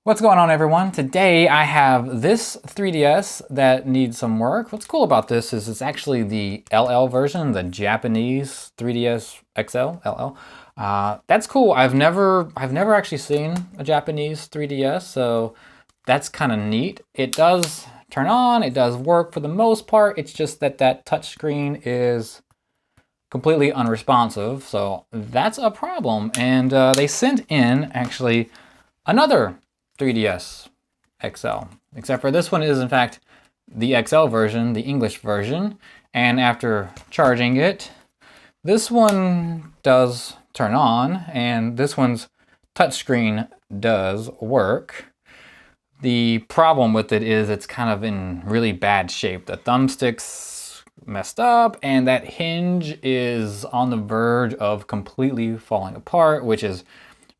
What's going on, everyone? Today I have this 3DS that needs some work. What's cool about this is it's actually the LL version, the Japanese 3DS XL, LL. That's cool. I've never actually seen a Japanese 3DS, so that's kind of neat. It does turn on, it does work for the most part. It's just that touchscreen is completely unresponsive, so that's a problem. And they sent in actually another 3DS XL, except for this one is in fact the XL version, the English version. And after charging it, this one does turn on and this one's touchscreen does work. The problem with it is it's kind of in really bad shape. The thumbstick's messed up and that hinge is on the verge of completely falling apart, which is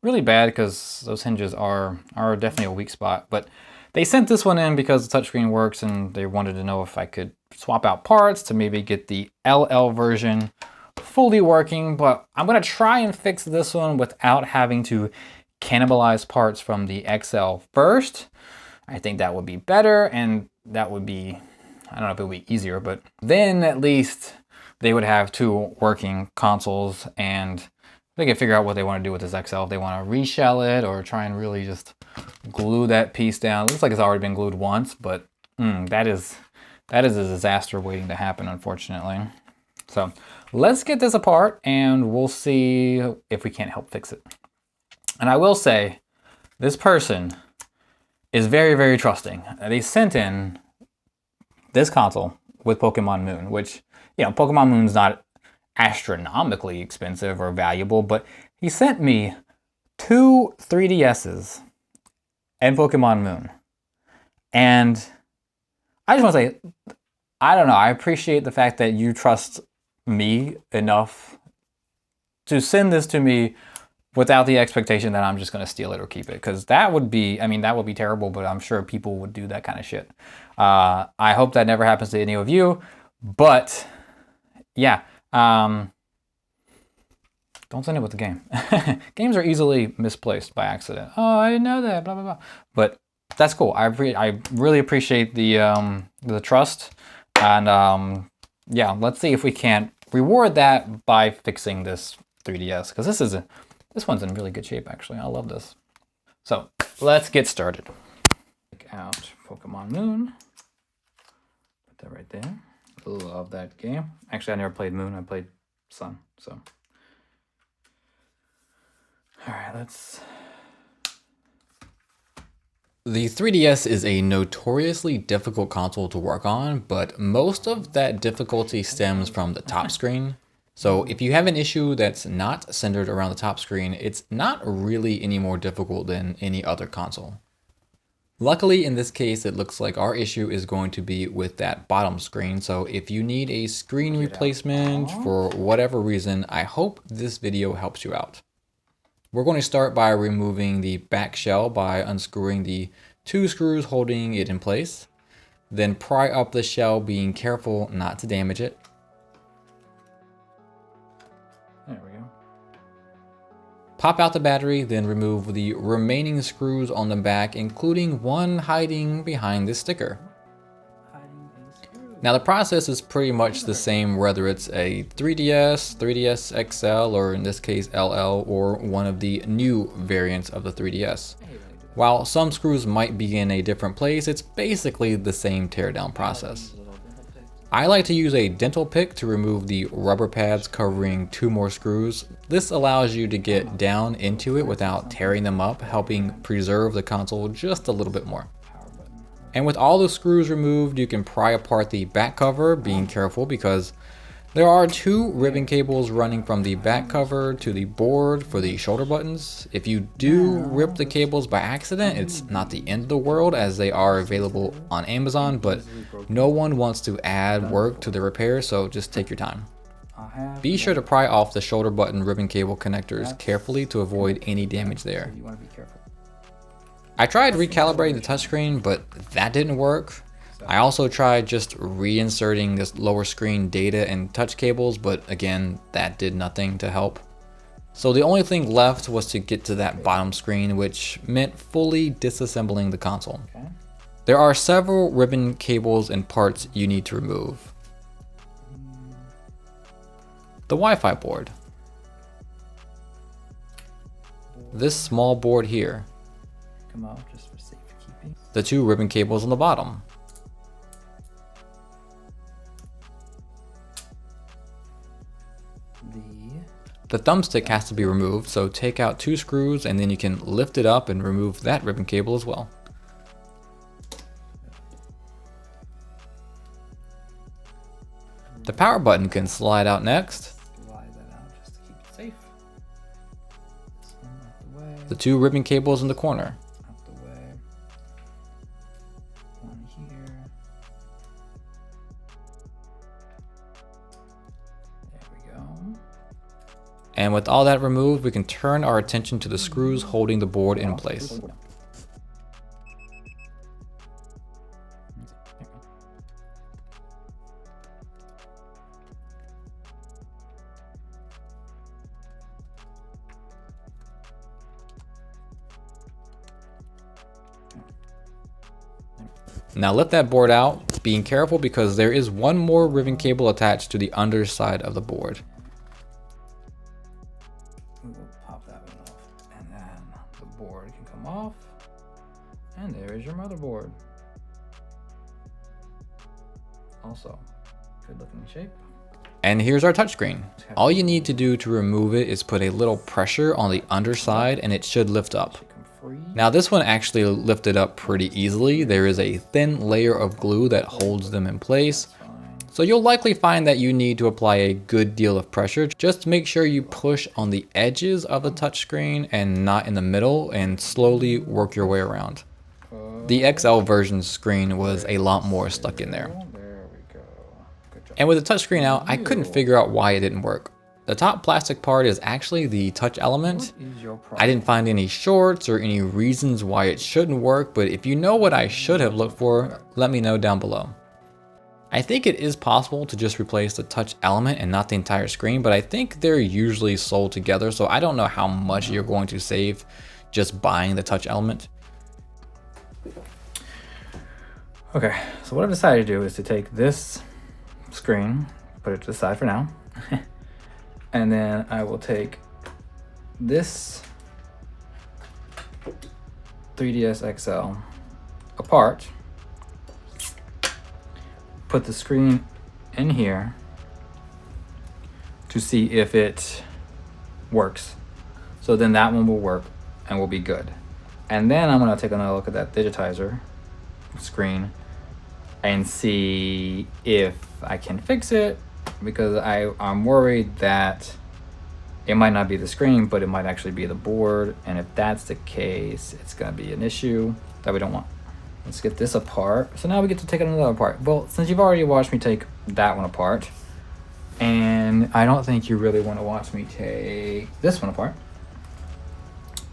really bad because those hinges are definitely a weak spot. But they sent this one in because the touchscreen works and they wanted to know if I could swap out parts to maybe get the LL version fully working. But I'm gonna try and fix this one without having to cannibalize parts from the XL first. I think that would be better, and that would be, I don't know if it would be easier, but then at least they would have two working consoles and they can figure out what they want to do with this XL. If they want to reshell it or try and really just glue that piece down. It looks like it's already been glued once, but that is a disaster waiting to happen, unfortunately. So let's get this apart and we'll see if we can't help fix it. And I will say, this person is very, very trusting. They sent in this console with Pokemon Moon, which, you know, Pokemon Moon's not astronomically expensive or valuable, but he sent me two 3DSs and Pokemon Moon. And I just want to say, I don't know, I appreciate the fact that you trust me enough to send this to me without the expectation that I'm just going to steal it or keep it, because that would be, I mean, that would be terrible, but I'm sure people would do that kind of shit. I hope that never happens to any of you, but yeah. Don't send it with the game. Games are easily misplaced by accident. Oh, I didn't know that, blah, blah, blah. But that's cool. I really appreciate the trust. And yeah, let's see if we can't reward that by fixing this 3DS, because this one's in really good shape, actually. I love this. So let's get started. Take out Pokemon Moon. Put that right there. Love that game. Actually, I never played Moon. I played Sun. So, all right, let's. The 3DS is a notoriously difficult console to work on, but most of that difficulty stems from the top screen. So if you have an issue that's not centered around the top screen, it's not really any more difficult than any other console. Luckily, in this case, it looks like our issue is going to be with that bottom screen. So if you need a screen replacement for whatever reason, I hope this video helps you out. We're going to start by removing the back shell by unscrewing the two screws holding it in place. Then pry up the shell, being careful not to damage it. There we go. Pop out the battery, then remove the remaining screws on the back, including one hiding behind the sticker. Now the process is pretty much the same whether it's a 3DS, 3DS XL, or in this case LL, or one of the new variants of the 3DS. While some screws might be in a different place, it's basically the same teardown process. I like to use a dental pick to remove the rubber pads covering two more screws. This allows you to get down into it without tearing them up, helping preserve the console just a little bit more. And with all the screws removed, you can pry apart the back cover, being careful because there are two ribbon cables running from the back cover to the board for the shoulder buttons. If you do rip the cables by accident, it's not the end of the world, as they are available on Amazon, but no one wants to add work to the repair, so just take your time. Be sure to pry off the shoulder button ribbon cable connectors carefully to avoid any damage there. I tried recalibrating the touchscreen, but that didn't work. I also tried just reinserting this lower screen data and touch cables, but again, that did nothing to help. So the only thing left was to get to that bottom screen, which meant fully disassembling the console. Okay. There are several ribbon cables and parts you need to remove. The Wi-Fi board. This small board here. Come off just for safekeeping. The 2 ribbon cables on the bottom. The thumbstick has to be removed, so take out 2 screws and then you can lift it up and remove that ribbon cable as well. The power button can slide out next. Slide that out just to keep it safe. This one out the way. The 2 ribbon cables in the corner. Out the way. One here. There we go. And with all that removed, we can turn our attention to the screws holding the board in place. Now lift that board out, being careful because there is one more ribbon cable attached to the underside of the board. We will pop that one off, and then the board can come off, and there is your motherboard. Also, good looking shape. And here's our touchscreen. All you need to do to remove it is put a little pressure on the underside and it should lift up. Now this one actually lifted up pretty easily. There is a thin layer of glue that holds them in place. So you'll likely find that you need to apply a good deal of pressure. Just make sure you push on the edges of the touchscreen and not in the middle, and slowly work your way around. The XL version screen was a lot more stuck in there. There we go. Good job. And with the touchscreen out, I couldn't figure out why it didn't work. The top plastic part is actually the touch element. What is your problem? I didn't find any shorts or any reasons why it shouldn't work, but if you know what I should have looked for, let me know down below. I think it is possible to just replace the touch element and not the entire screen, but I think they're usually sold together, so I don't know how much you're going to save just buying the touch element. Okay, so what I've decided to do is to take this screen, put it to the side for now, and then I will take this 3DS XL apart, put the screen in here to see if it works. So then that one will work and will be good. And then I'm gonna take another look at that digitizer screen and see if I can fix it, because I'm worried that it might not be the screen, but it might actually be the board. And if that's the case, it's gonna be an issue that we don't want. Let's get this apart. So now we get to take another apart. Well, since you've already watched me take that one apart, and I don't think you really want to watch me take this one apart,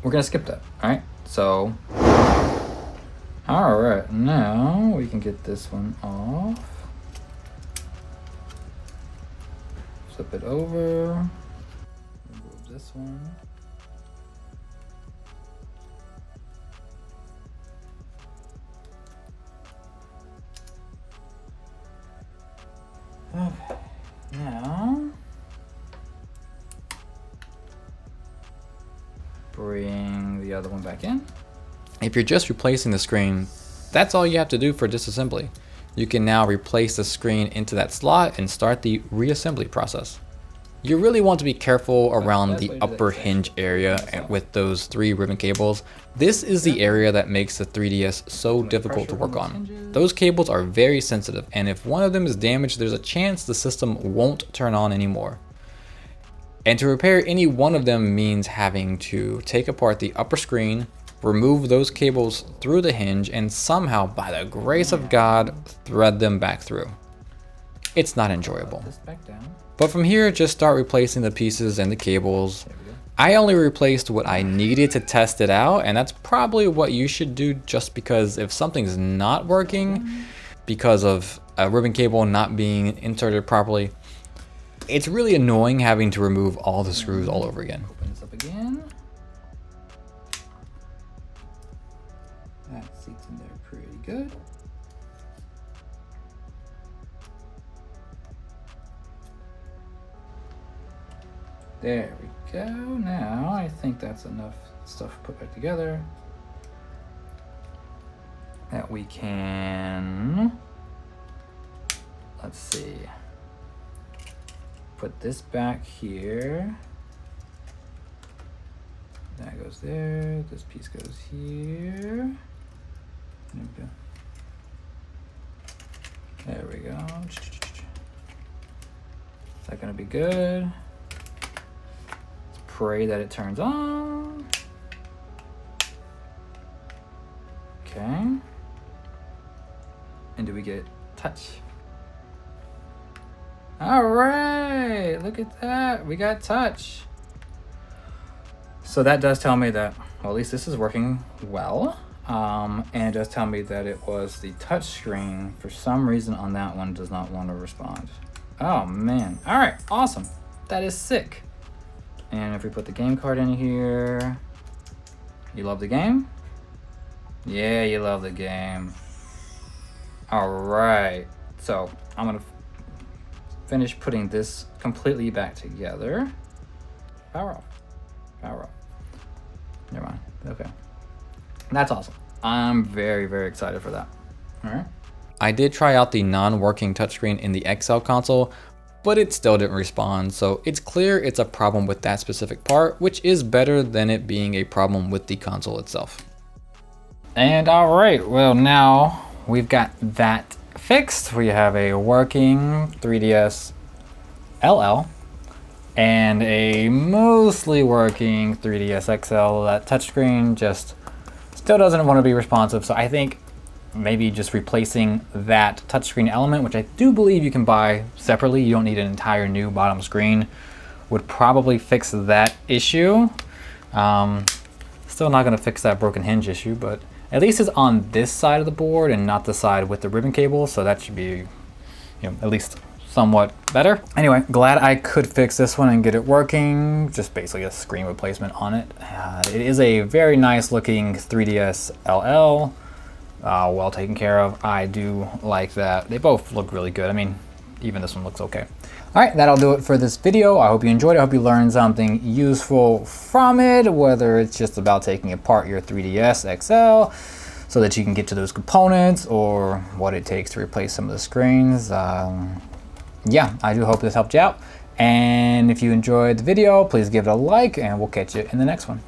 we're gonna skip that, all right? So, all right, now we can get this one off. Flip it over, remove this one. Okay, now bring the other one back in. If you're just replacing the screen, that's all you have to do for disassembly. You can now replace the screen into that slot and start the reassembly process. You really want to be careful around the upper hinge area with those 3 ribbon cables. This is the area that makes the 3DS so difficult to work on. Those cables are very sensitive, and if one of them is damaged, there's a chance the system won't turn on anymore. And to repair any one of them means having to take apart the upper screen, remove those cables through the hinge, and somehow, by the grace of God, thread them back through. It's not enjoyable. This back down. But from here, just start replacing the pieces and the cables. I only replaced what I needed to test it out, and that's probably what you should do, just because if something's not working because of a ribbon cable not being inserted properly, it's really annoying having to remove all the screws all over again. Open again. That seats in there pretty good. There we go. Now I think that's enough stuff put back together that we can, let's see, put this back here. That goes there. This piece goes here. There we go. Is that gonna be good? Let's pray that it turns on. Okay. And do we get touch? All right, look at that. We got touch. So that does tell me that, well, at least this is working well. And it does tell me that it was the touch screen. For some reason on that one does not want to respond. Oh man. All right, awesome. That is sick. And if we put the game card in here, you love the game? Yeah, you love the game. All right, so I'm gonna finish putting this completely back together. Power off, power off. Never mind, okay. That's awesome. I'm very, very excited for that. All right. I did try out the non-working touchscreen in the XL console, but it still didn't respond. So it's clear it's a problem with that specific part, which is better than it being a problem with the console itself. And all right, well, now we've got that fixed. We have a working 3DS LL and a mostly working 3DS XL. That touchscreen just still doesn't want to be responsive. So I think maybe just replacing that touchscreen element, which I do believe you can buy separately, you don't need an entire new bottom screen, would probably fix that issue. Still not going to fix that broken hinge issue, but at least it's on this side of the board and not the side with the ribbon cable, so that should be, at least somewhat better. Anyway, glad I could fix this one and get it working. Just basically a screen replacement on it. It is a very nice looking 3DS LL, well taken care of. I do like that. They both look really good. I mean, even this one looks okay. All right, that'll do it for this video. I hope you enjoyed it. I hope you learned something useful from it, whether it's just about taking apart your 3DS XL so that you can get to those components, or what it takes to replace some of the screens. Yeah, I do hope this helped you out. And if you enjoyed the video, please give it a like, and we'll catch you in the next one.